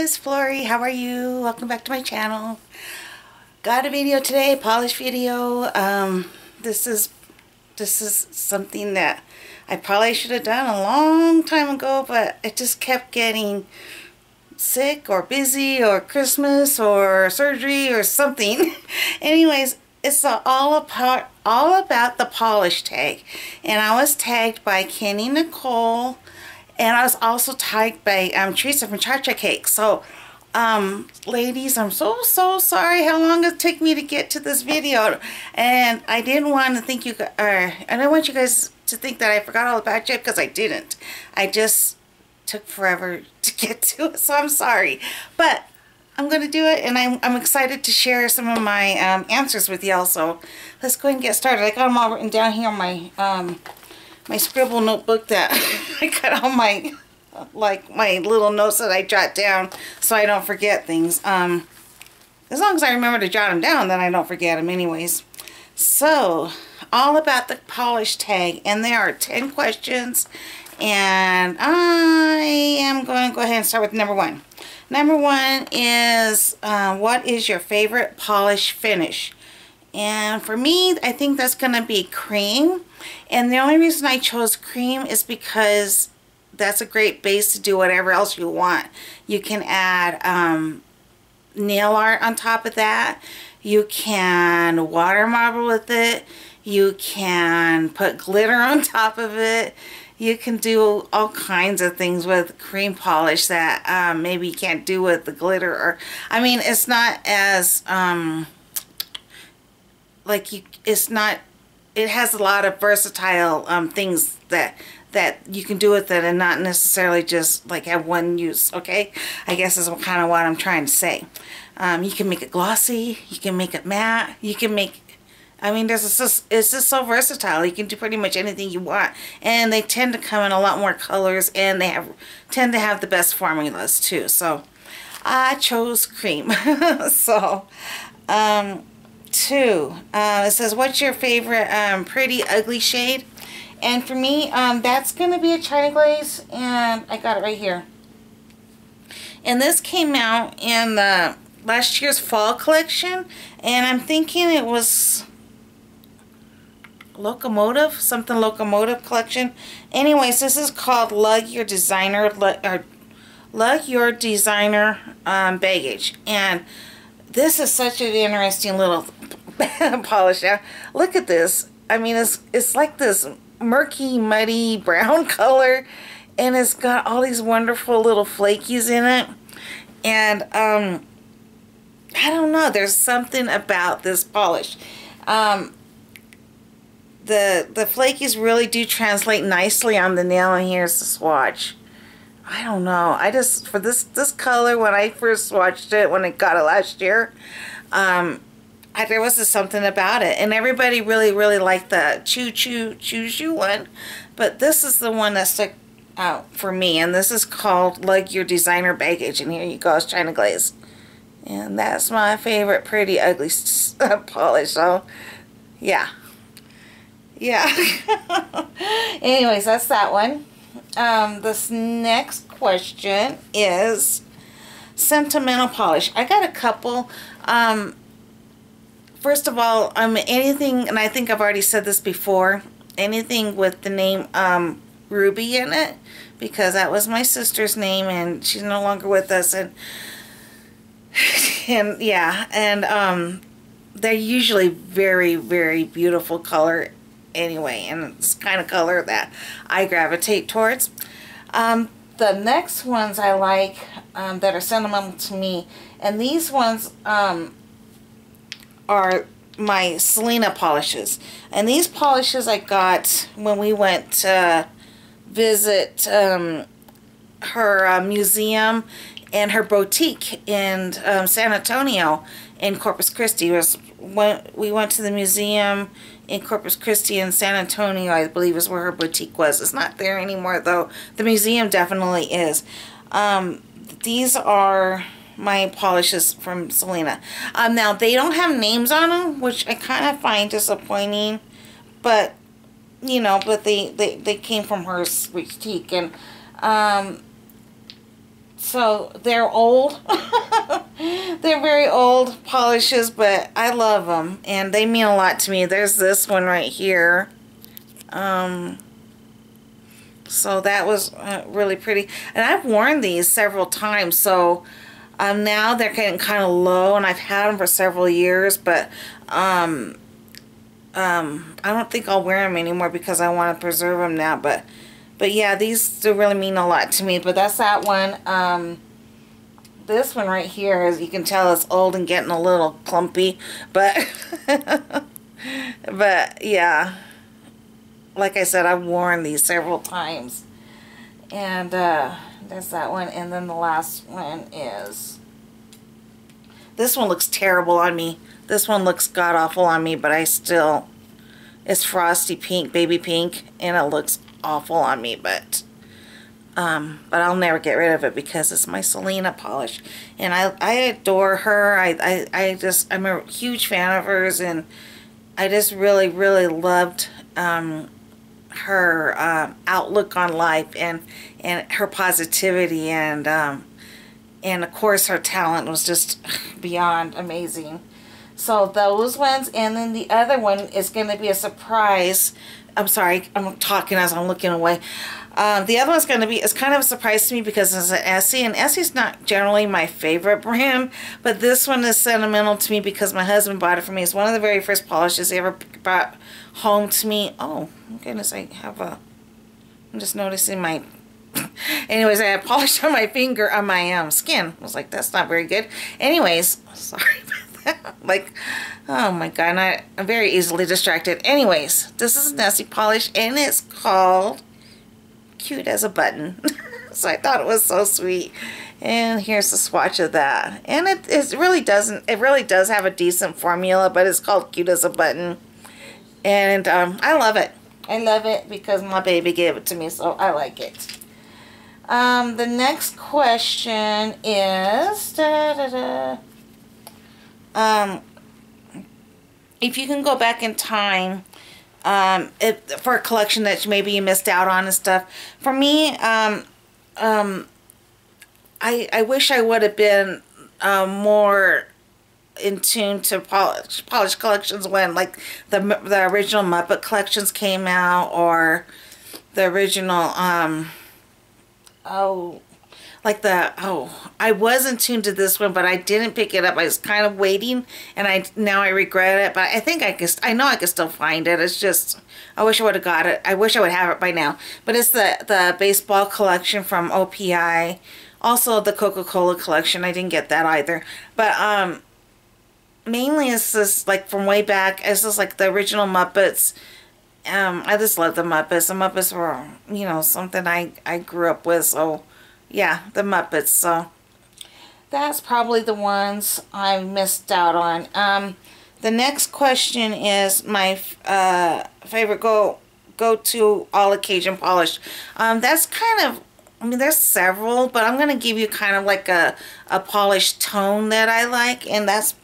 Miss Flory. How are you? Welcome back to my channel. Got a video today, polish video. This is something that I probably should have done a long time ago, but it just kept getting sick or busy or Christmas or surgery or something. Anyways, it's all about the polish tag, and I was tagged by Kenny Nicole, and I was also tagged by Teresa from Cha-Cha Cake. So ladies, I'm so sorry how long it took me to get to this video, and I didn't want to think I don't want you guys to think that I forgot all about you, because I didn't. I just took forever to get to it, so I'm sorry, but I'm going to do it, and I'm excited to share some of my answers with y'all. So let's go ahead and get started. I got them all written down here on my my scribble notebook that I got all my my little notes that I jot down so I don't forget things. As long as I remember to jot them down, then I don't forget them anyways. So all about the polish tag, and there are 10 questions, and I am going to go ahead and start with number 1. Number 1 is, what is your favorite polish finish? And for me, I think that's going to be cream. And the only reason I chose cream is because that's a great base to do whatever else you want. You can add nail art on top of that. You can water marble with it. You can put glitter on top of it. You can do all kinds of things with cream polish that maybe you can't do with the glitter. Or, I mean, it's not as it has a lot of versatile things that you can do with it, and not necessarily just like have one use. Okay, I guess is kind of what I'm trying to say. You can make it glossy. You can make it matte. You can make, I mean, it's just so versatile. You can do pretty much anything you want, and they tend to come in a lot more colors, and they tend to have the best formulas too. So I chose cream. So 2, it says, what's your favorite pretty ugly shade? And for me, that's going to be a China Glaze, and I got it right here. And this came out in the last year's fall collection, and I'm thinking it was Locomotive, something Locomotive collection. Anyways, this is called Lug Your Designer Baggage, and this is such an interesting little polish. Now, look at this. I mean, it's like this murky, muddy brown color, and it's got all these wonderful little flakies in it, and I don't know, there's something about this polish. The flakies really do translate nicely on the nail, and here's the swatch. I don't know, I just, for this color, when I first swatched it, when I got it last year, there was just something about it, and everybody really liked the choo one, but this is the one that stuck out for me, and this is called Lug Your Designer Baggage, and here you go, it's China Glaze, and that's my favorite pretty ugly polish. So yeah. Anyways, that's that one. This next question is sentimental polish. I got a couple. First of all, anything, and I think I've already said this before, anything with the name Ruby in it, because that was my sister's name, and she's no longer with us, and yeah, and they're usually very beautiful color anyway, and it's the kind of color that I gravitate towards. The next ones I like that are sentimental to me, and these ones are my Selena polishes, and these polishes I got when we went to visit her museum and her boutique in San Antonio in Corpus Christi. We went to the museum in Corpus Christi in San Antonio, I believe is where her boutique was. It's not there anymore though. The museum definitely is. These are my polishes from Selena. Now they don't have names on them, which I kind of find disappointing, but you know, but they came from her boutique, and So they're old. They're very old polishes, but I love them and they mean a lot to me. There's this one right here. So that was really pretty, and I've worn these several times. So now they're getting kind of low, and I've had them for several years, but I don't think I'll wear them anymore because I want to preserve them now. But yeah, these do really mean a lot to me. But that's that one. This one right here, as you can tell, is old and getting a little clumpy, but but yeah, like I said, I've worn these several times. And there's that one, and then the last one is, this one looks terrible on me. This one looks god-awful on me, but it's frosty pink, baby pink, and it looks awful on me, but I'll never get rid of it because it's my Selena Polish, and I adore her. I'm a huge fan of hers, and I just really loved her outlook on life, and her positivity, and of course her talent was just beyond amazing. So those ones, and then the other one is going to be a surprise. I'm sorry, I'm talking as I'm looking away. The other one's going to be, it's kind of a surprise to me because it's an Essie, and Essie's not generally my favorite brand, but this one is sentimental to me because my husband bought it for me. It's one of the very first polishes he ever brought home to me. Oh, goodness, I'm just noticing my, anyways, I had polish on my finger, on my skin. I was like, that's not very good. Anyways, sorry about that. Like, oh my God, and I'm very easily distracted. Anyways, this is an Essie polish, and it's called Cute as a Button. So I thought it was so sweet. And here's the swatch of that. And it really does have a decent formula, but it's called Cute as a Button. And I love it. I love it because my baby gave it to me, so I like it. The next question is, if you can go back in time, for a collection that maybe you missed out on and stuff. For me, I wish I would have been more in tune to polish collections when, like, the original Muppet collections came out, or the original I wasn't tuned to this one, but I didn't pick it up. I was kind of waiting, and now I regret it. But I think I know I can still find it. It's just, I wish I would have got it. I wish I would have it by now. But it's the baseball collection from OPI. Also the Coca-Cola collection. I didn't get that either. But mainly it's just like from way back. It's just like the original Muppets. I just love the Muppets. The Muppets were, you know, something I grew up with. So yeah, the Muppets. So that's probably the ones I missed out on. The next question is my favorite go-to all occasion polish. That's kind of, I mean, there's several, but I'm going to give you kind of like a polish tone that I like, and that's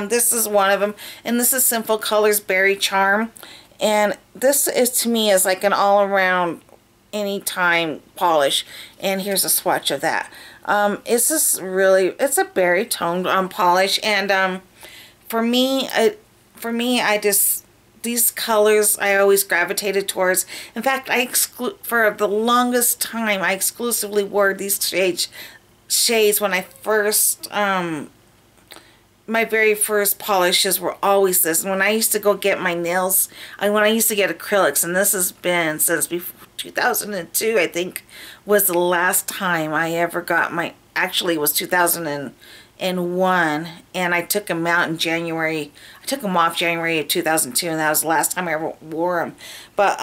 this is one of them, and this is Simple Colors Berry Charm. And this is, to me, is like an all-around anytime polish, and here's a swatch of that. It's just really, it's a berry toned polish, and for me I just, these colors I always gravitated towards. In fact, for the longest time I exclusively wore these shades when I first my very first polishes were always this. And when I used to go get my nails, when I used to get acrylics, and this has been since before 2002, I think, was the last time I ever got my, actually it was 2001, and I took them out in January. I took them off January of 2002, and that was the last time I ever wore them. But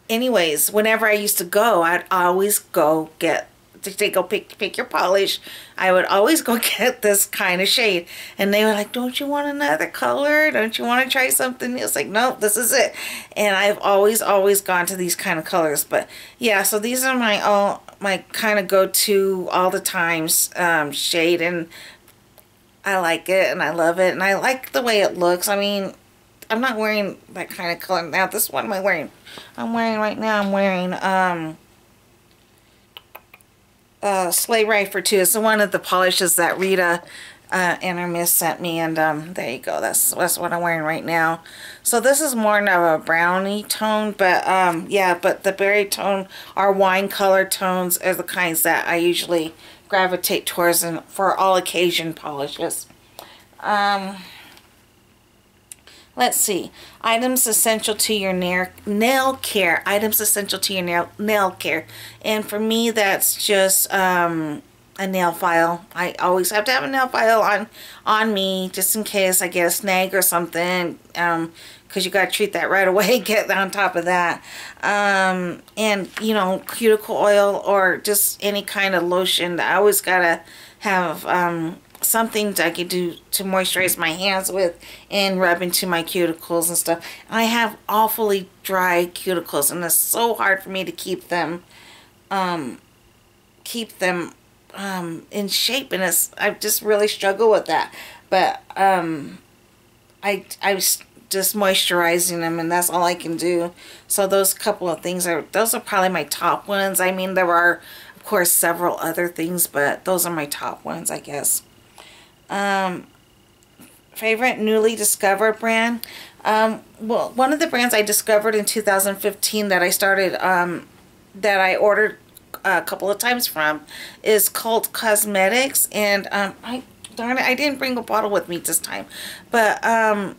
anyways, whenever I used to go, I'd always go get, to go pick your polish, I would always go get this kind of shade. And they were like, don't you want another color? Don't you want to try something? It's like, no, this is it. And I've always gone to these kind of colors. But yeah, so these are my kind of go-to all the times shade, and I like it and I love it, and I like the way it looks. I mean, I'm not wearing that kind of color now. This one I'm wearing right now, I'm wearing Sleigh Ride for Two. It's one of the polishes that Rita and her miss sent me, and there you go. That's what I'm wearing right now. So this is more of a brownie tone, but yeah, but the berry tone or wine color tones are the kinds that I usually gravitate towards and for all occasion polishes. Let's see. Items essential to your nail care. Items essential to your nail care. And for me, that's just a nail file. I always have to have a nail file on me just in case I get a snag or something. Because you got to treat that right away. Get on top of that. And, you know, cuticle oil or just any kind of lotion. I always got to have something that I can do to moisturize my hands with and rub into my cuticles and stuff. I have awfully dry cuticles, and it's so hard for me to keep them in shape, and I just really struggle with that. But I just moisturizing them, and that's all I can do. So those couple of things those are probably my top ones. I mean, there are of course several other things, but those are my top ones, I guess. Favorite newly discovered brand. Well, one of the brands I discovered in 2015 that I started, that I ordered a couple of times from is Cult Cosmetics, and darn it, I didn't bring a bottle with me this time, but I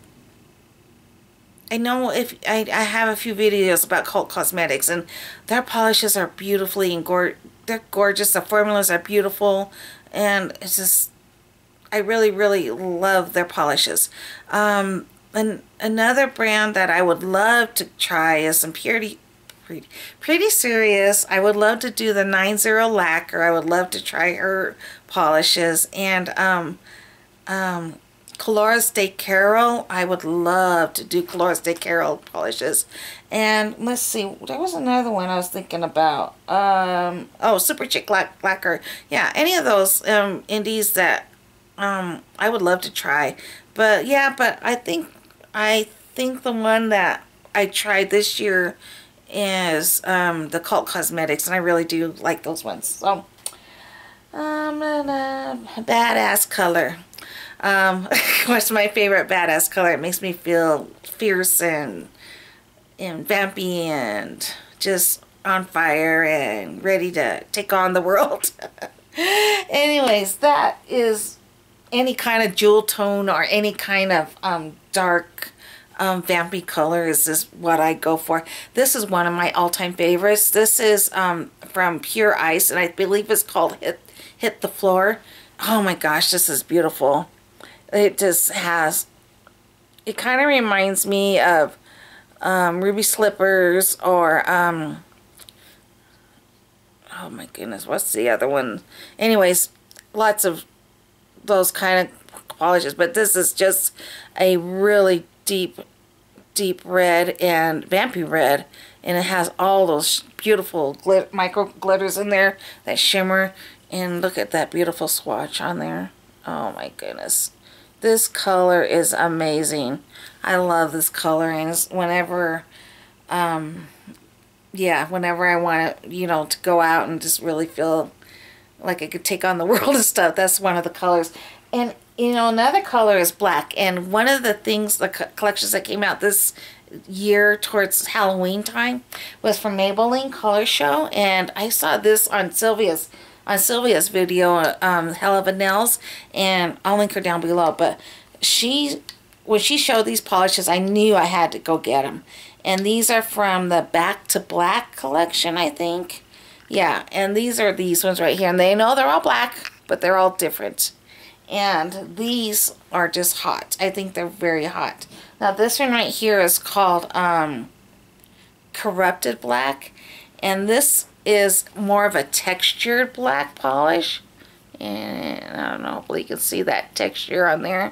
know if I have a few videos about Cult Cosmetics, and their polishes are beautifully and they're gorgeous. The formulas are beautiful, and it's just, I really, really love their polishes. And another brand that I would love to try is some Pretty Serious. I would love to do the 90 lacquer. I would love to try her polishes. And Colores de Carol. I would love to do Colores de Carol polishes. And let's see, there was another one I was thinking about. Oh, Super Chic Lacquer. Yeah, any of those indies that I would love to try. But yeah, but I think the one that I tried this year is the Cult Cosmetics, and I really do like those ones. So badass color. What's my favorite badass color? It makes me feel fierce and vampy and just on fire and ready to take on the world. Anyways, that is any kind of jewel tone or any kind of dark vampy color is just what I go for. This is one of my all-time favorites. This is from Pure Ice, and I believe it's called Hit the Floor. Oh my gosh, this is beautiful. It just has, it kind of reminds me of Ruby Slippers or oh my goodness, what's the other one? Anyways, lots of those kind of polishes, but this is just a really deep red and vampy red, and it has all those beautiful micro glitters in there that shimmer, and look at that beautiful swatch on there. Oh my goodness, this color is amazing. I love this color, and whenever yeah, whenever I want to, you know, to go out and just really feel like I could take on the world and stuff, that's one of the colors. And you know, another color is black, and one of the things, the collections that came out this year towards Halloween time was from Maybelline Color Show, and I saw this on Sylvia's video, Hell of a Nails, and I'll link her down below. But when she showed these polishes, I knew I had to go get them, and these are from the Back to Black collection, I think. Yeah, and these are these ones right here, and they know they're all black, but they're all different. And these are just hot. I think they're very hot. Now this one right here is called Corrupted Black, and this is more of a textured black polish. And I don't know, hopefully you can see that texture on there.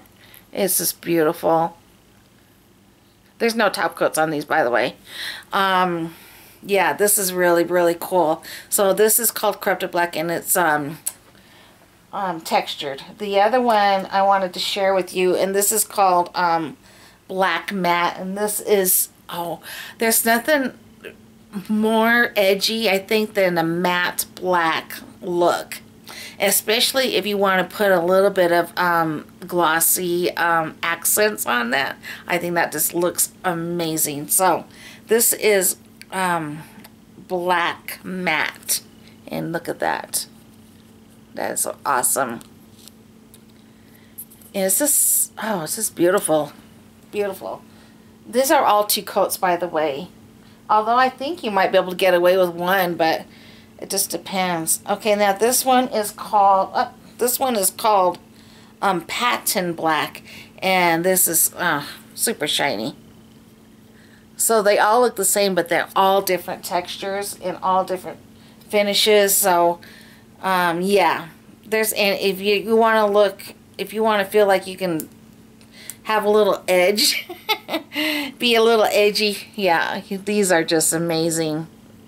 It's just beautiful. There's no top coats on these, by the way. Yeah, this is really, really cool. So this is called Corrupted Black, and it's textured. The other one I wanted to share with you, and this is called, Black Matte, and this is, oh, there's nothing, more edgy, I think, than a matte black look. Especially if you want to put a little bit of glossy accents on that. I think that just looks amazing. So this is black matte. And look at that. That is so awesome. And it's just, oh, it's just beautiful. Beautiful. These are all 2 coats, by the way. Although I think you might be able to get away with 1, but it just depends. Okay, now this one is called Patent Black, and this is super shiny. So they all look the same, but they're all different textures and all different finishes. So yeah, and if you want to look, if you want to feel like you can have a little edge, be a little edgy, yeah, these are just amazing.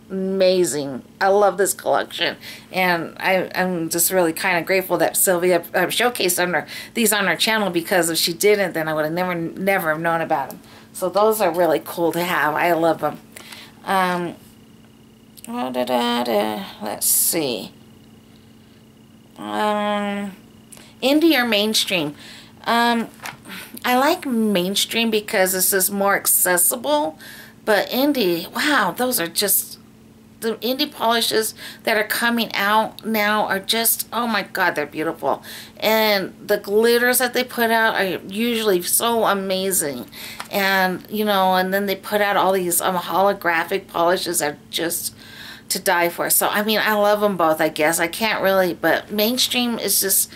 Amazing. I love this collection, and I'm just really kind of grateful that Sylvia showcased these on her channel, because if she didn't, then I would have never have known about them. So those are really cool to have. I love them. Let's see. Indie or mainstream? I like mainstream because this is more accessible, but indie, wow, those are just, the indie polishes that are coming out now are just, oh my god, they're beautiful. And the glitters that they put out are usually so amazing. And, you know, and then they put out all these holographic polishes that are just to die for. So, I mean, I love them both, I guess. I can't really, but mainstream is just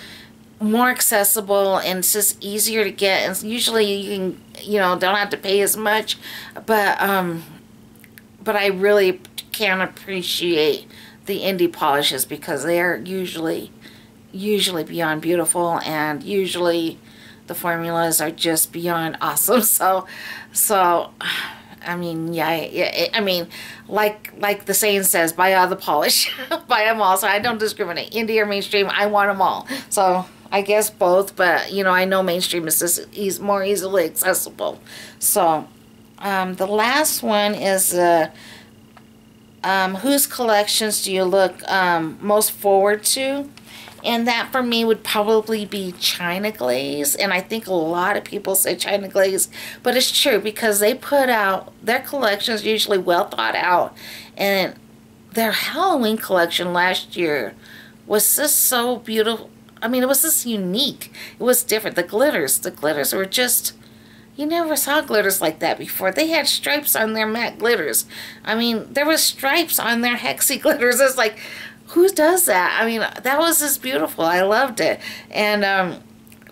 more accessible, and it's just easier to get, and usually you can, you know, don't have to pay as much, but I really can appreciate the indie polishes because they are usually beyond beautiful, and usually the formulas are just beyond awesome. So I mean, yeah, I mean, like the saying says, buy all the polish, buy them all. So I don't discriminate, indie or mainstream, I want them all. So I guess both, but you know, I know mainstream is just more easily accessible. So the last one is whose collections do you look most forward to? And that for me would probably be China Glaze. And I think a lot of people say China Glaze, but it's true because they put out their collections usually well thought out. And their Halloween collection last year was just so beautiful. I mean, it was just unique. It was different. The glitters were just, you never saw glitters like that before. They had stripes on their matte glitters. I mean, there was stripes on their hexy glitters. It's like, who does that? I mean, that was just beautiful. I loved it. And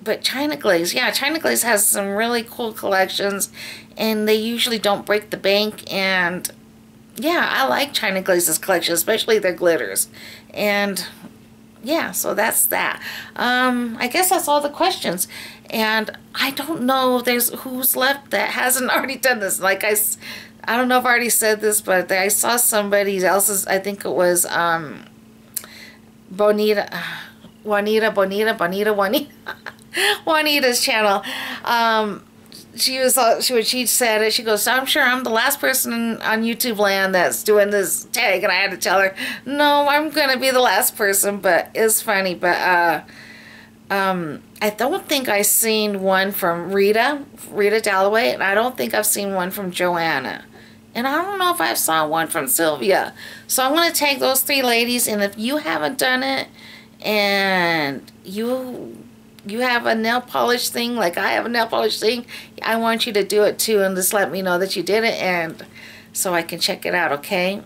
but China Glaze, yeah, China Glaze has some really cool collections, and they usually don't break the bank. And yeah, I like China Glaze's collection, especially their glitters. And yeah, so that's that. I guess that's all the questions. And I don't know if there's who's left that hasn't already done this. Like I don't know if I already said this, but I saw somebody else's, I think it was Juanita's channel. She said it. She goes, I'm sure I'm the last person on YouTube land that's doing this tag, and I had to tell her, no, I'm gonna be the last person. But it's funny. But I don't think I've seen one from Rita Dalloway, and I don't think I've seen one from Joanna. And I don't know if I saw one from Sylvia. So I'm going to tag those 3 ladies. And if you haven't done it, and you have a nail polish thing, like I have a nail polish thing, I want you to do it too. And just let me know that you did it, and so I can check it out, okay?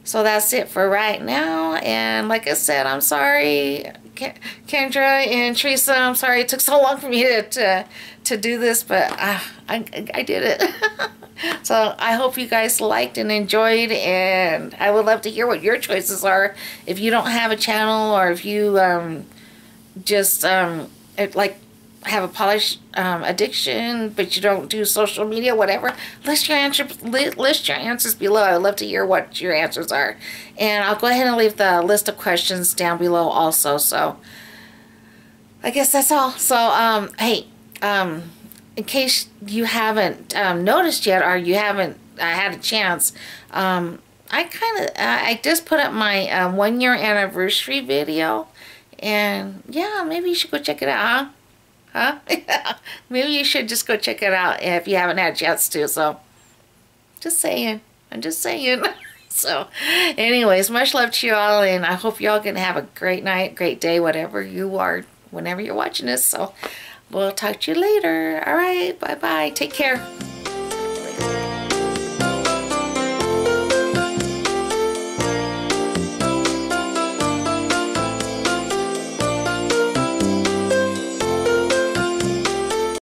So that's it for right now. And like I said, I'm sorry, Kendra and Teresa, I'm sorry it took so long for me to do this, but I did it. So I hope you guys liked and enjoyed, and I would love to hear what your choices are. If you don't have a channel, or if you just like have a polish addiction, but you don't do social media, whatever, list your answers below. I'd love to hear what your answers are, and I'll go ahead and leave the list of questions down below also. So I guess that's all. So hey, in case you haven't noticed yet, or you haven't I had a chance. I just put up my 1-year anniversary video, and yeah, maybe you should go check it out, huh? Maybe you should just go check it out if you haven't had a chance to. So, just saying. I'm just saying. So, anyways, much love to you all, and I hope you all gonna have a great night, great day, whatever you are, whenever you're watching this. So, we'll talk to you later. All right, bye-bye. Take care.